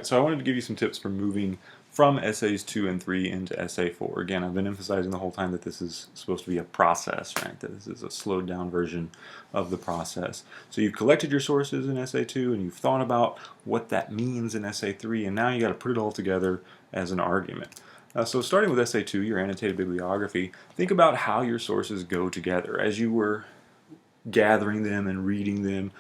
so I wanted to give you some tips for moving from essays 2 and 3 into essay 4. Again, I've been emphasizing the whole time that this is supposed to be a process, right? That this is a slowed down version of the process. So you've collected your sources in essay 2 and you've thought about what that means in essay 3, and now you got to put it all together as an argument. So starting with essay 2, your annotated bibliography, think about how your sources go together. As you were gathering them and reading them,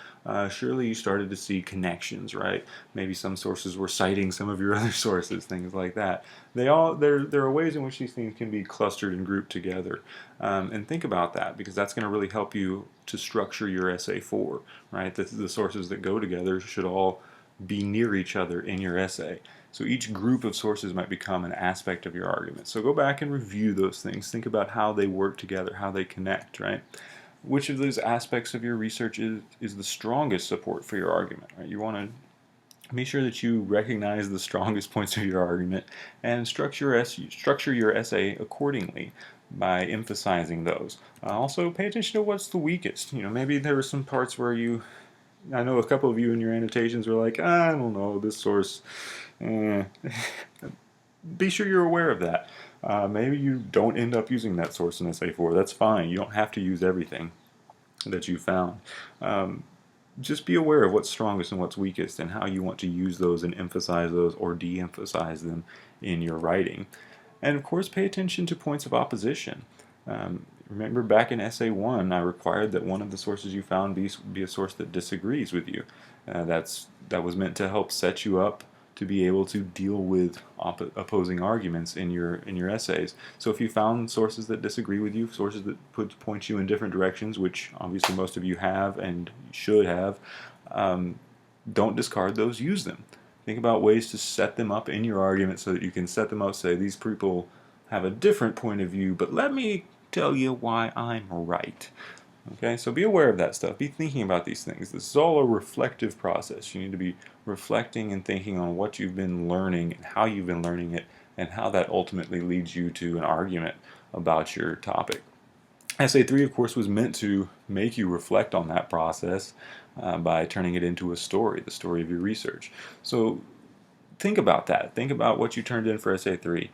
surely you started to see connections, right? Maybe some sources were citing some of your other sources, things like that. There are ways in which these things can be clustered and grouped together. And think about that, because that's going to really help you to structure your essay 4, right? The sources that go together should all be near each other in your essay. So each group of sources might become an aspect of your argument. So go back and review those things. Think about how they work together, how they connect, right? Which of those aspects of your research is the strongest support for your argument, right? You want to make sure that you recognize the strongest points of your argument and structure your essay accordingly by emphasizing those. Also, pay attention to what's the weakest. Maybe there were some parts where I know a couple of you in your annotations were like, I don't know, this source. Be sure you're aware of that. Maybe you don't end up using that source in essay 4. That's fine. You don't have to use everything that you found. Just be aware of what's strongest and what's weakest and how you want to use those and emphasize those or de-emphasize them in your writing. And of course, pay attention to points of opposition. Remember back in essay 1, I required that one of the sources you found be a source that disagrees with you. That was meant to help set you up to be able to deal with opposing arguments in your essays. So if you found sources that disagree with you, sources that point you in different directions, which obviously most of you have and should have, don't discard those, use them. Think about ways to set them up in your argument so that you can set them up, say, these people have a different point of view, but let me tell you why I'm right. Okay, so be aware of that stuff. Be thinking about these things. This is all a reflective process. You need to be reflecting and thinking on what you've been learning and how you've been learning it and how that ultimately leads you to an argument about your topic. Essay 3, of course, was meant to make you reflect on that process by turning it into a story, the story of your research. So think about that. Think about what you turned in for essay 3.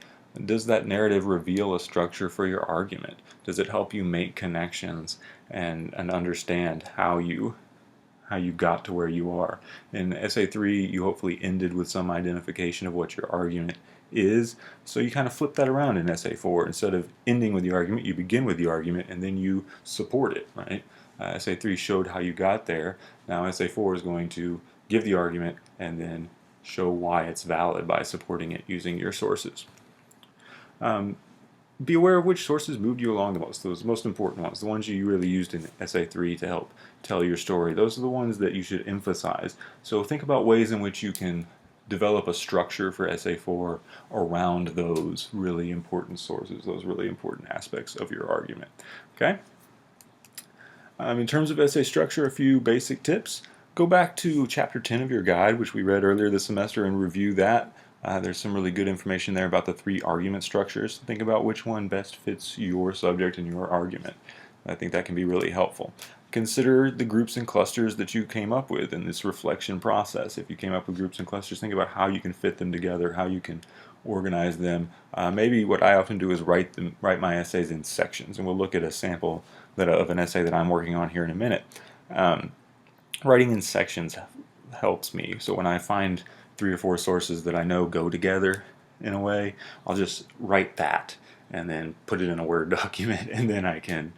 Does that narrative reveal a structure for your argument? Does it help you make connections and understand how you got to where you are? In essay 3, you hopefully ended with some identification of what your argument is. So you kind of flip that around in essay 4. Instead of ending with the argument, you begin with the argument and then you support it, right? Essay 3 showed how you got there. Now essay 4 is going to give the argument and then show why it's valid by supporting it using your sources. Be aware of which sources moved you along the most, those most important ones, the ones you really used in essay 3 to help tell your story. Those are the ones that you should emphasize. So think about ways in which you can develop a structure for essay 4 around those really important sources, those really important aspects of your argument. Okay? In terms of essay structure, a few basic tips. Go back to chapter 10 of your guide, which we read earlier this semester, and review that. There's some really good information there about the 3 argument structures. Think about which one best fits your subject and your argument. I think that can be really helpful. Consider the groups and clusters that you came up with in this reflection process. If you came up with groups and clusters, think about how you can fit them together, how you can organize them. Maybe what I often do is write my essays in sections, and we'll look at a sample of an essay that I'm working on here in a minute. Writing in sections helps me. So when I find 3 or 4 sources that I know go together in a way, I'll just write that and then put it in a Word document, and then I can,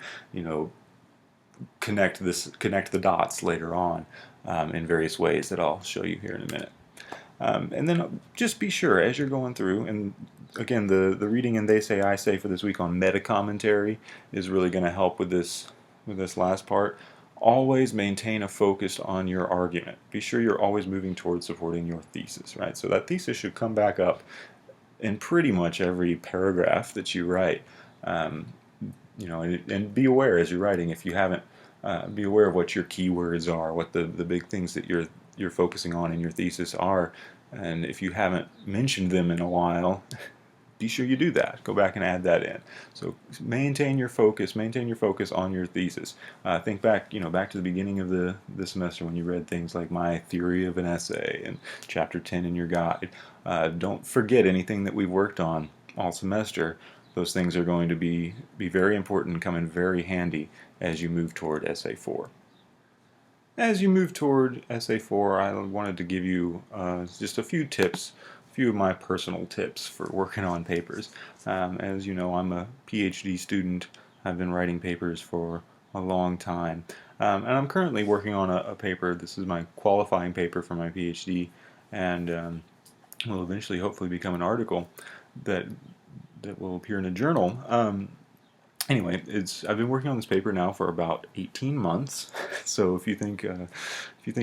connect the dots later on in various ways that I'll show you here in a minute. And then just be sure as you're going through, and again, the reading and They Say I Say for this week on meta commentary is really going to help with this last part. Always maintain a focus on your argument. Be sure you're always moving towards supporting your thesis, right? So that thesis should come back up in pretty much every paragraph that you write. And be aware as you're writing, if you haven't, be aware of what your keywords are, what the big things that you're focusing on in your thesis are, and if you haven't mentioned them in a while, be sure you do that. Go back and add that in. So maintain your focus. Maintain your focus on your thesis. Think back, back to the beginning of the semester when you read things like My Theory of an Essay and Chapter 10 in your guide. Don't forget anything that we've worked on all semester. Those things are going to be very important and come in very handy as you move toward Essay 4. As you move toward Essay 4, I wanted to give you just a few tips, a few of my personal tips for working on papers. As you know, I'm a PhD student. I've been writing papers for a long time. And I'm currently working on a paper. This is my qualifying paper for my PhD, and will eventually hopefully become an article that will appear in a journal. Anyway, I've been working on this paper now for about 18 months. So if you think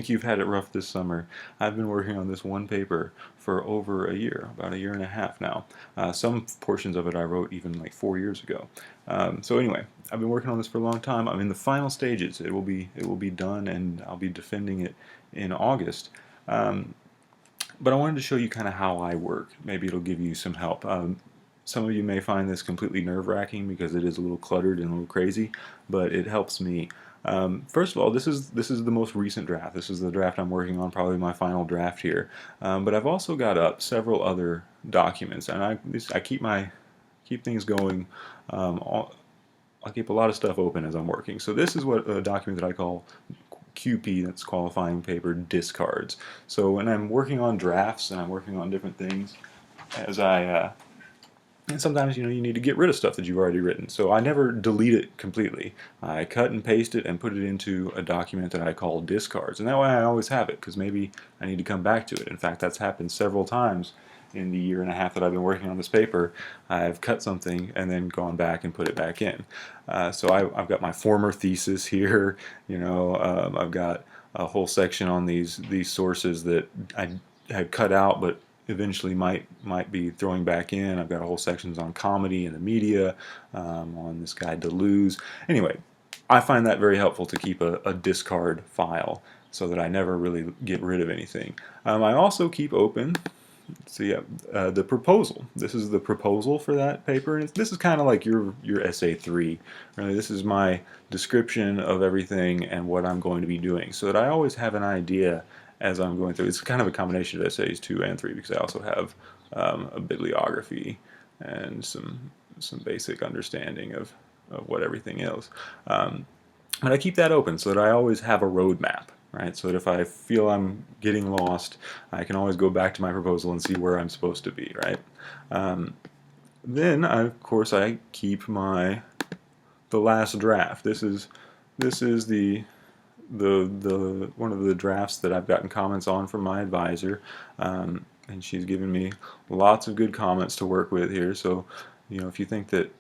you've had it rough this summer, I've been working on this one paper for over a year, about a year and a half now. Some portions of it I wrote even like 4 years ago. So anyway, I've been working on this for a long time. I'm in the final stages. It will be done, and I'll be defending it in August. But I wanted to show you kind of how I work. Maybe it'll give you some help. Some of you may find this completely nerve-wracking because it is a little cluttered and a little crazy, but it helps me. First of all, this is the most recent draft. This is the draft I'm working on, probably my final draft here. But I've also got up several other documents, and I keep things going. I keep a lot of stuff open as I'm working. So this is what a document that I call QP, that's qualifying paper discards. So when I'm working on drafts and I'm working on different things, and sometimes you need to get rid of stuff that you've already written. So I never delete it completely. I cut and paste it and put it into a document that I call discards. And that way I always have it, because maybe I need to come back to it. In fact, that's happened several times in the year and a half that I've been working on this paper. I've cut something and then gone back and put it back in. So I've got my former thesis here. I've got a whole section on these sources that I had cut out, but eventually might be throwing back in. I've got a whole sections on comedy and the media, on this guy Deleuze. Anyway, I find that very helpful to keep a discard file so that I never really get rid of anything. I also keep open, the proposal. This is the proposal for that paper, and this is kind of like your essay 3. Really, this is my description of everything and what I'm going to be doing, so that I always have an idea as I'm going through. It's kind of a combination of essays 2 and 3, because I also have a bibliography and some basic understanding of what everything is. But I keep that open so that I always have a roadmap, right? So that if I feel I'm getting lost, I can always go back to my proposal and see where I'm supposed to be, right? Then, of course, I keep the last draft. This is the one of the drafts that I've gotten comments on from my advisor, and she's given me lots of good comments to work with here. So, if you think that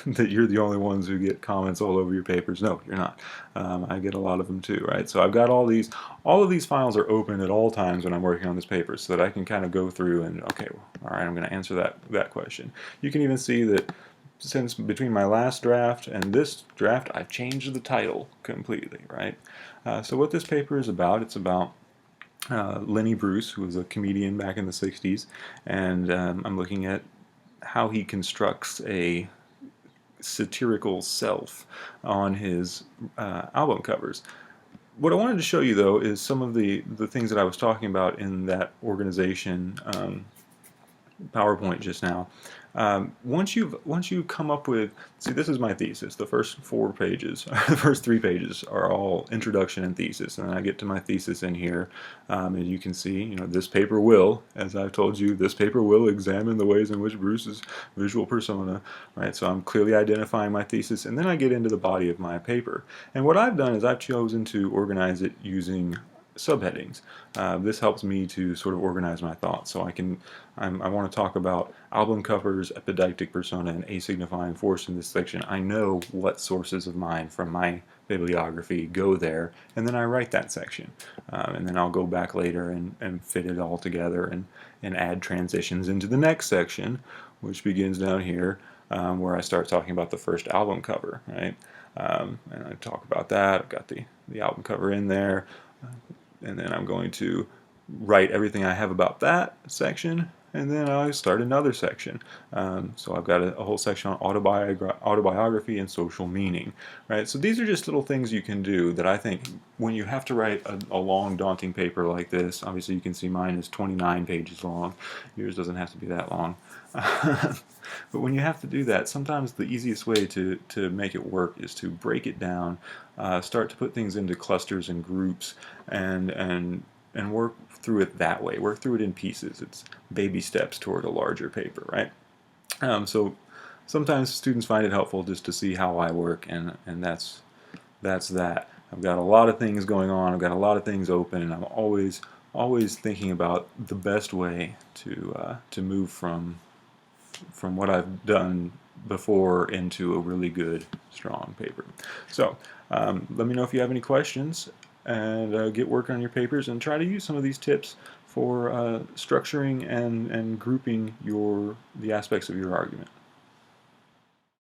that you're the only ones who get comments all over your papers, no, you're not. I get a lot of them too, right? So I've got all of these files are open at all times when I'm working on this paper, so that I can kind of go through and, okay, well, all right, I'm going to answer that question. You can even see that since between my last draft and this draft, I've changed the title completely, right? So what this paper is about, it's about Lenny Bruce, who was a comedian back in the 60s, and I'm looking at how he constructs a satirical self on his album covers. What I wanted to show you, though, is some of the things that I was talking about in that organization PowerPoint just now. Once you come up with, see, this is my thesis. The first 4 pages, the first 3 pages are all introduction and thesis, and then I get to my thesis in here, and you can see, this paper will, as I've told you, this paper will examine the ways in which Bruce's visual persona, right? So I'm clearly identifying my thesis, and then I get into the body of my paper. And what I've done is I've chosen to organize it using subheadings. This helps me to sort of organize my thoughts. So I want to talk about album covers, epideictic persona, and asignifying force in this section. I know what sources of mine from my bibliography go there, and then I write that section. And then I'll go back later and fit it all together and add transitions into the next section, which begins down here, where I start talking about the first album cover, right? And I talk about that. I've got the album cover in there. And then I'm going to write everything I have about that section, and then I start another section. So I've got a whole section on autobiography and social meaning, right? So these are just little things you can do that I think when you have to write a long, daunting paper like this, obviously you can see mine is 29 pages long. Yours doesn't have to be that long. But when you have to do that, sometimes the easiest way to make it work is to break it down, start to put things into clusters and groups, and work through it that way. Work through it in pieces. It's baby steps toward a larger paper, right? So sometimes students find it helpful just to see how I work, and that's that. I've got a lot of things going on. I've got a lot of things open, and I'm always thinking about the best way to move from what I've done before into a really good, strong paper. So let me know if you have any questions, and get working on your papers, and try to use some of these tips for structuring and grouping the aspects of your argument.